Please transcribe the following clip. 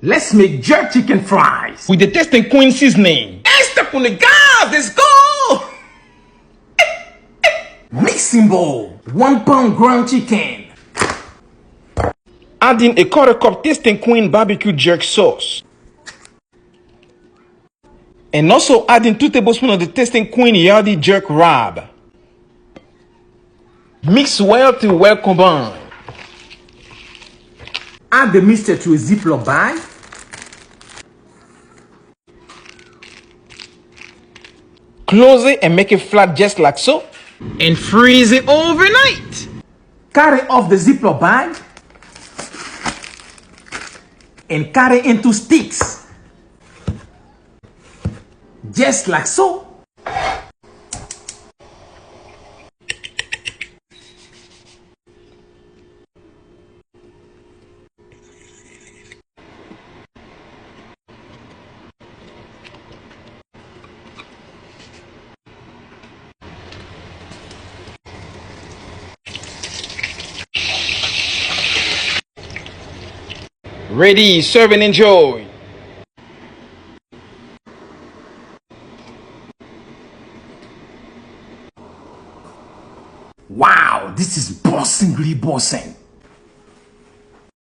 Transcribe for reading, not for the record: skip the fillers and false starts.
Let's make jerk chicken fries with the Tasting Queen seasoning. Hey, step on the gas, let's go! Mixing bowl, 1 pound ground chicken. Adding a 1/4 cup Tasting Queen barbecue jerk sauce. And also adding 2 tablespoons of the Tasting Queen Yardie jerk rub. Mix well till well combined. Add the mixture to a Ziploc bag. Close it and make it flat just like so. And freeze it overnight. Carry off the Ziploc bag and cut it into sticks. Just like so. Ready, serve and enjoy. Wow, this is bossingly bossing.